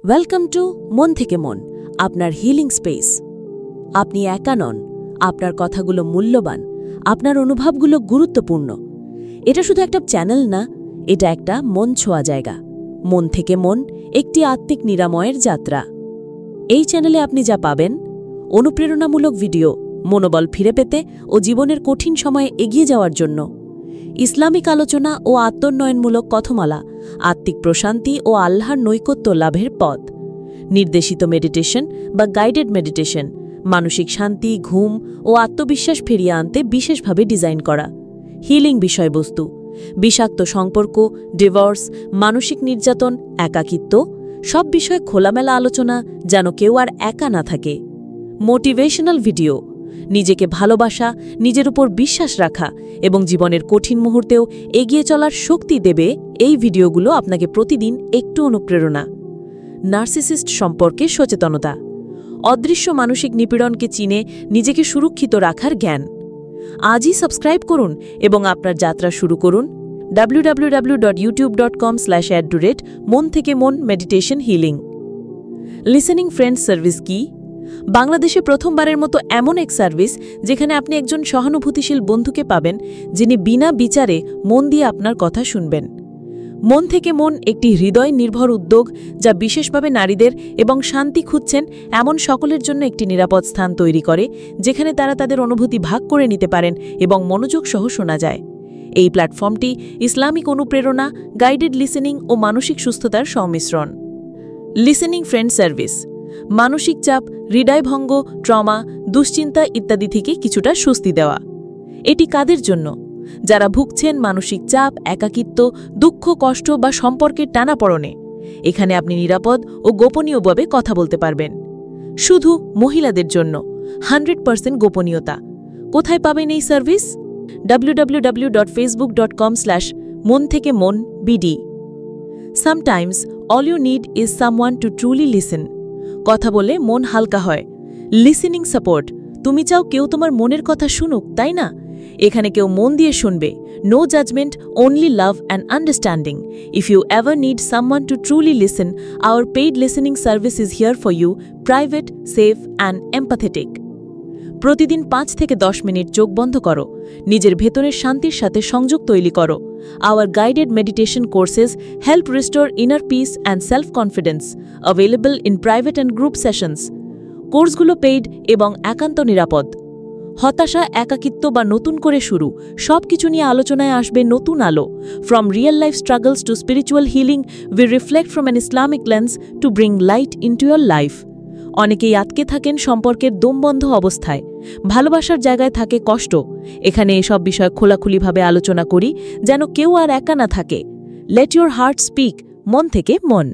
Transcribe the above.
Welcome to মন থেকে মন, আপনার হিলিং স্পেস। আপনি একা নন, আপনার কথাগুলো মূল্যবান, আপনার অনুভবগুলো গুরুত্বপূর্ণ। এটা শুধু একটা চ্যানেল না, এটা একটা মন ছোঁয়া জায়গা। মন থেকে মন, একটি আত্মিক নিরাময়ের যাত্রা। এই চ্যানেলে আপনি যা পাবেন: অনুপ্রেরণামূলক ভিডিও, মনোবল ফিরে পেতে ও জীবনের কঠিন সময়ে এগিয়ে যাওয়ার জন্য, ইসলামিক আলোচনা ও আত্মোন্নয়নমূলক কথমালা, আত্মিক প্রশান্তি ও আল্লাহর নৈকট্য লাভের পথ, নির্দেশিত মেডিটেশন বা গাইডেড মেডিটেশন, মানসিক শান্তি, ঘুম ও আত্মবিশ্বাস ফিরিয়ে আনতে বিশেষভাবে ডিজাইন করা, হিলিং বিষয়বস্তু, বিষাক্ত সম্পর্ক, ডিভোর্স, মানসিক নির্যাতন, একাকিত্ব, সব বিষয়ে খোলামেলা আলোচনা, যেন কেউ আর একা না থাকে। মোটিভেশনাল ভিডিও, নিজেকে ভালোবাসা, নিজের উপর বিশ্বাস রাখা এবং জীবনের কঠিন মুহূর্তেও এগিয়ে চলার শক্তি দেবে এই ভিডিওগুলো আপনাকে প্রতিদিন একটু অনুপ্রেরণা। নার্সিসিস্ট সম্পর্কে সচেতনতা, অদৃশ্য মানসিক নিপীড়নকে চিনে নিজেকে সুরক্ষিত রাখার জ্ঞান। আজই সাবস্ক্রাইব করুন এবং আপনার যাত্রা শুরু করুন www.youtube.com/মন থেকে মন meditation healing. Listening friend service কি? বাংলাদেশে প্রথমবারের মতো এমন এক সার্ভিস যেখানে আপনি একজন সহানুভূতিশীল বন্ধুকে পাবেন, যিনি বিনা বিচারে মন দিয়ে আপনার কথা শুনবেন। মন থেকে মন একটি হৃদয় নির্ভর উদ্যোগ, যা বিশেষভাবে নারীদের এবং শান্তি খুঁজছেন এমন সকলের জন্য একটি নিরাপদ স্থান তৈরি করে, যেখানে তারা তাদের অনুভূতি ভাগ করে নিতে পারেন এবং মনোযোগ সহ শোনা যায়। এই প্ল্যাটফর্মটি ইসলামিক অনুপ্রেরণা, গাইডেড লিসেনিং ও মানসিক সুস্থতার সংমিশ্রণ। লিসেনিং ফ্রেন্ড সার্ভিস মানসিক চাপ, হৃদয়ভঙ্গ, ট্রমা, দুশ্চিন্তা ইত্যাদি থেকে কিছুটা স্বস্তি দেওয়া। এটি কাদের জন্য? যারা ভুগছেন মানসিক চাপ, একাকিত্ব, দুঃখ, কষ্ট বা সম্পর্কের টানাপড়নে। এখানে আপনি নিরাপদ ও গোপনীয়ভাবে কথা বলতে পারবেন। শুধু মহিলাদের জন্য 100% গোপনীয়তা। কোথায় পাবেন এই সার্ভিস? www.facebook.com/মন থেকে মন BD। Sometimes all you need is someone to truly listen। কথা বলে মন হালকা হয়। লিসেনিং সাপোর্ট, তুমি চাও কেউ তোমার মনের কথা শুনুক, তাই না? এখানে কেউ মন দিয়ে শুনবে। No judgement, only love and understanding. If you ever need someone to truly listen, our paid listening service is here for you, private, safe and empathetic. প্রতিদিন 5 থেকে 10 মিনিট চোখ বন্ধ করো, নিজের ভেতরের শান্তির সাথে সংযোগ তৈরি করো। Our guided meditation courses help restore inner peace and self-confidence, available in private and group sessions. কোর্সগুলো পেইড এবং একান্ত নিরাপদ। হতাশা, একাকিত্ব বা নতুন করে শুরু, সবকিছু নিয়ে আলোচনায় আসবে নতুন আলো। From real life struggles to spiritual healing, we reflect from an Islamic lens to bring light into your life. অনেকেই আটকে থাকেন সম্পর্কের দমবন্ধ অবস্থায়, ভালোবাসার জায়গায় থাকে কষ্ট। এখানে এসব বিষয় খোলাখুলিভাবে আলোচনা করি, যেন কেউ আর একা না থাকে। লেট ইউর হার্ট স্পিক, মন থেকে মন।